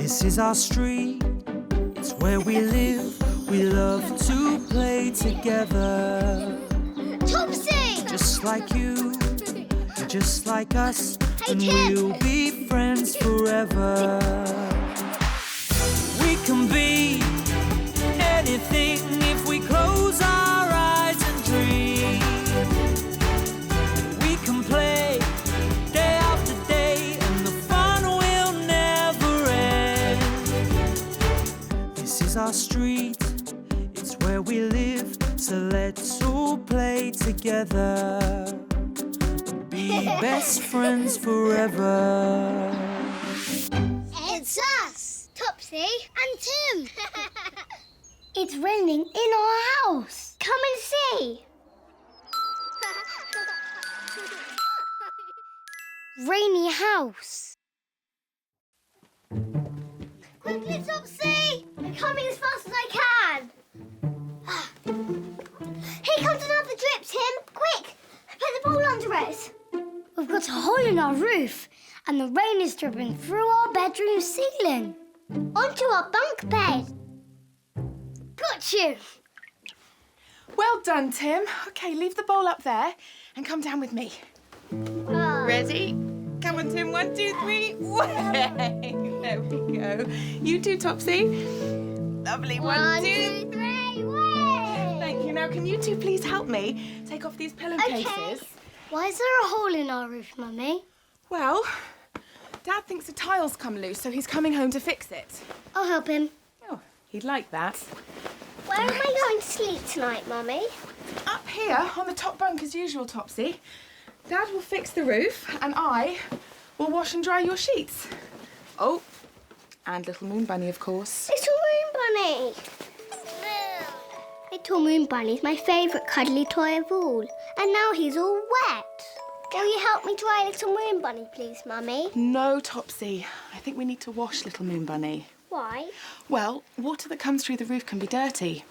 This is our street, it's where we live. We love to play together. Topsy! Just like you, you're just like us, Hey, and Tim. we'll be friends forever. We can be anything if we close our eyes and dream. We can play day after day, and the fun will never end. This is our street, it's where we live, so let's all play together. Be best friends forever. It's us, Topsy and Tim. It's raining in our house. Come and see. Rainy house. Quickly, Topsy! I'm coming as fast as I can. Here comes another drip, Tim. Quick, put the ball under it. We've got a hole in our roof, and the rain is dripping through our bedroom ceiling onto our bunk bed. Got you. Well done, Tim. OK, leave the bowl up there and come down with me. Ready? Come on, Tim. 1, 2, 3. Way! There we go. You too, Topsy. Lovely. 1, 2, 3, way! Thank you. Now, can you two please help me take off these pillowcases? Okay. Why is there a hole in our roof, Mummy? Well, Dad thinks the tile's come loose, so he's coming home to fix it. I'll help him. Oh, he'd like that. Where am I going to sleep tonight, Mummy? Up here on the top bunk as usual, Topsy. Dad will fix the roof and I will wash and dry your sheets. Oh, and Little Moon Bunny, of course. Little Moon Bunny. Little Moon Bunny's my favourite cuddly toy of all. And now he's all wet. Will you help me dry Little Moon Bunny, please, Mummy? No, Topsy. I think we need to wash Little Moon Bunny. Why? Well, water that comes through the roof can be dirty.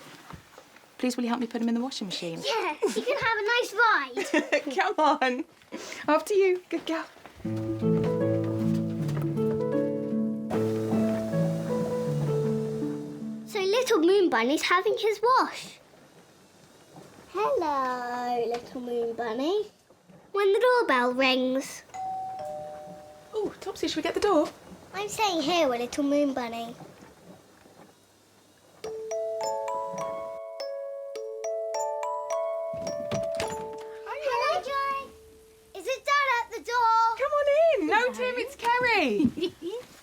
Please, will you help me put him in the washing machine? Yes, you can have a nice ride. Come on. After you. Good girl. So Little Moon Bunny's having his wash. Hello, Little Moon Bunny. When the doorbell rings. Oh, Topsy, should we get the door? I'm staying here with Little Moon Bunny. Hello, Joy. Is it Dad at the door? Come on in. No, Tim, it's Kerry.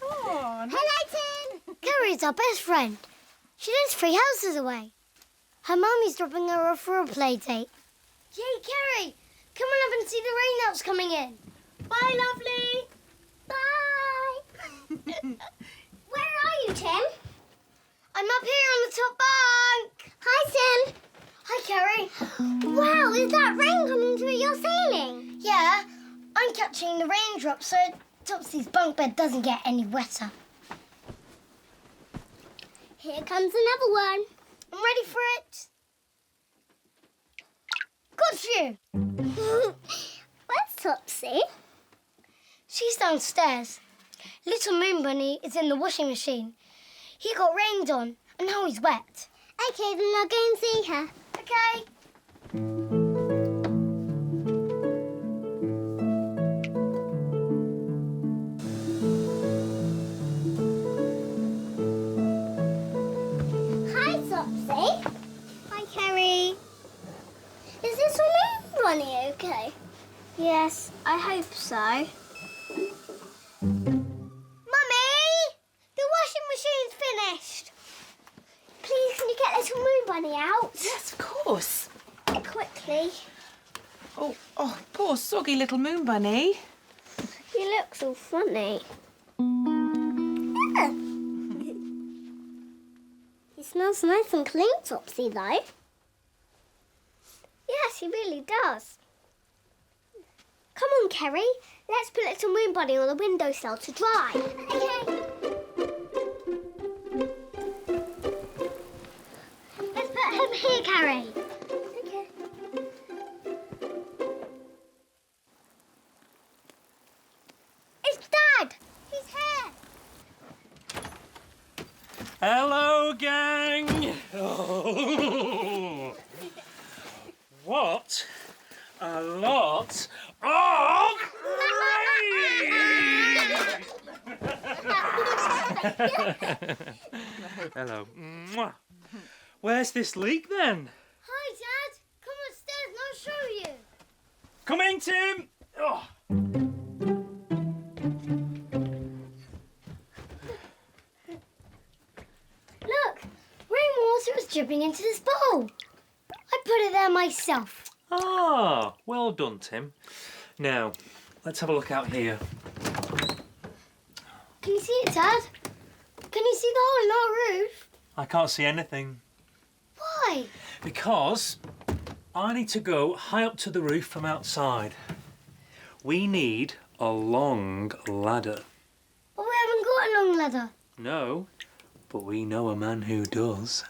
Come on. Hello, Tim. Kerry's our best friend. She lives 3 houses away. Her mummy's dropping her off for a play date. Yay, Kerry! Come on up and see the raindrops coming in. Bye, lovely. Bye. Where are you, Tim? I'm up here on the top bunk. Hi, Tim. Hi, Kerry. Wow, is that rain coming through your ceiling? Yeah, I'm catching the raindrops so Topsy's bunk bed doesn't get any wetter. Here comes another one. I'm ready for it. Got you. Where's Topsy? She's downstairs. Little Moon Bunny is in the washing machine. He got rained on and now he's wet. Okay, then I'll go and see her. Okay. Hi, Topsy. Hi, Kerry. Is this a Moon Bunny okay? Yes, I hope so. Mummy! The washing machine's finished. Please, can you get Little Moon Bunny out? Yes, of course. Quickly. Oh, poor soggy Little Moon Bunny. He looks all funny. He smells nice and clean, Topsy, though. Yes, he really does. Come on, Kerry. Let's put Little Moon Bunny on the windowsill to dry. Okay. Let's put him here, Kerry. Okay. It's Dad. He's here. Hello, gang! Oh. What a lot of rain! Hello. Mwah. Where's this leak then? Hi, Dad. Come upstairs and I'll show you. Come in, Tim! Oh. Look, rainwater is dripping into this bowl. I put it there myself. Ah, well done, Tim. Now, let's have a look out here. Can you see it, Dad? Can you see the hole in our roof? I can't see anything. Why? Because I need to go high up to the roof from outside. We need a long ladder. But we haven't got a long ladder. No, but we know a man who does.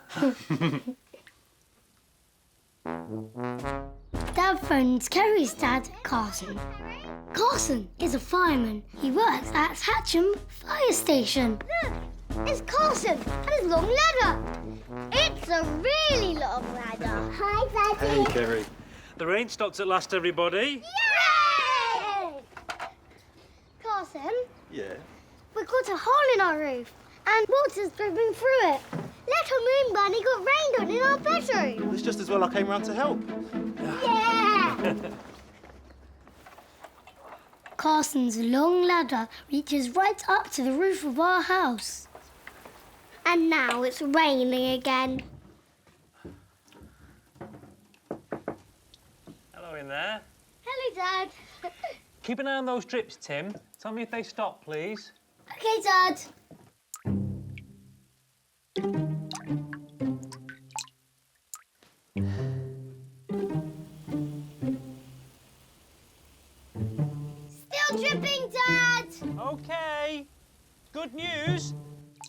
Dad phones Kerry's dad, Carson. Carson is a fireman. He works at Hatcham Fire Station. Look, it's Carson and his long ladder. It's a really long ladder. Hi, Daddy. Hey, Kerry. The rain stopped at last, everybody. Yay! Carson, Yeah. we've got a hole in our roof and water's dripping through it. Little Moon Bunny got rained on in our bedroom. It's just as well I came round to help. Yeah! Carson's long ladder reaches right up to the roof of our house. And now it's raining again. Hello in there. Hello, Dad. Keep an eye on those drips, Tim. Tell me if they stop, please. Okay, Dad. Still dripping, Dad. OK. Good news.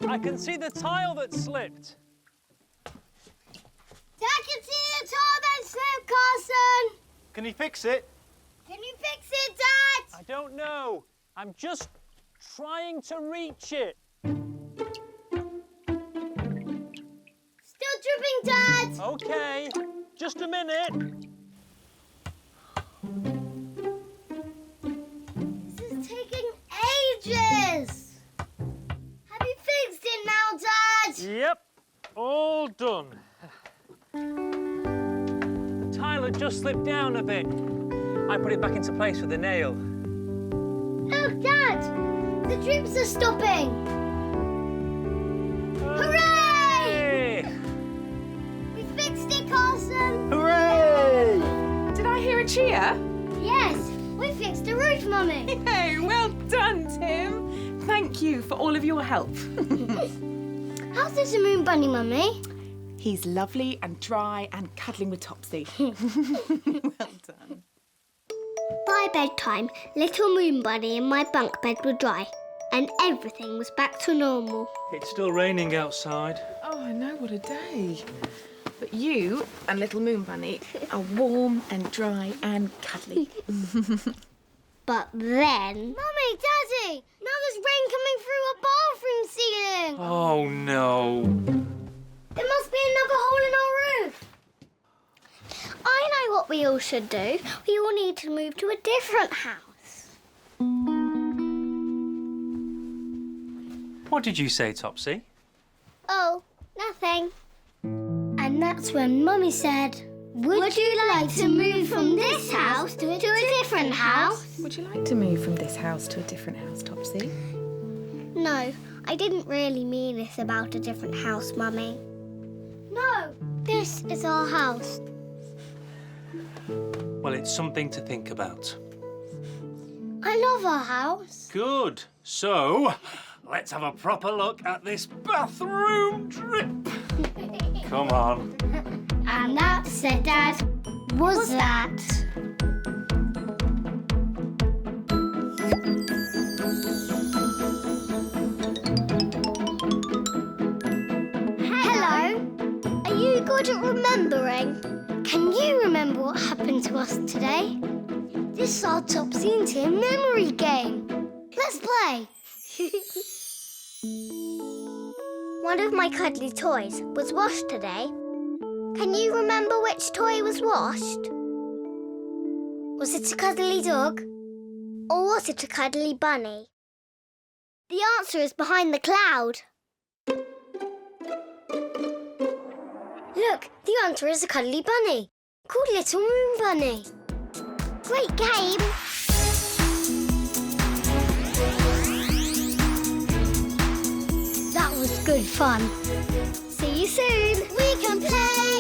I can see the tile that slipped. Dad can see the tile that slipped, Carson. Can you fix it? Can you fix it, Dad? I don't know. I'm just trying to reach it. Still dripping, Dad. OK. Just a minute. This is taking ages. Have you fixed it now, Dad? Yep. All done. The tile had just slipped down a bit. I put it back into place with a nail. Look, Dad. The drips are stopping. Hooray! Hey! We fixed it, Carson. Hooray! Did I hear a cheer? Yes, we fixed the roof, Mummy. Hey, well done, Tim. Thank you for all of your help. How's Little Moon Bunny, Mummy? He's lovely and dry and cuddling with Topsy. Well done. By bedtime, Little Moon Bunny and my bunk bed were dry, and everything was back to normal. It's still raining outside. Oh, I know, what a day. But you and Little Moon Bunny are warm and dry and cuddly. But then... Mummy, Daddy, now there's rain coming through a bathroom ceiling. Oh, no. There must be another hole in our roof. I know what we all should do. We all need to move to a different house. What did you say, Topsy? Oh, nothing. And that's when Mummy said, would you like to move from this house to a different house? Would you like to move from this house to a different house, Topsy? No, I didn't really mean this about a different house, Mummy. No, this is our house. Well, it's something to think about. I love our house. Good. So, let's have a proper look at this bathroom drip. Come on. And that, said Dad, was that. Hello. Are you good at remembering? Can you remember what happened to us today? This is our Topsy and Tim memory game. Let's play. One of my cuddly toys was washed today. Can you remember which toy was washed? Was it a cuddly dog? Or was it a cuddly bunny? The answer is behind the cloud. Look, the answer is a cuddly bunny, called Little Moon Bunny. Great game! That was good fun. See you soon. We can play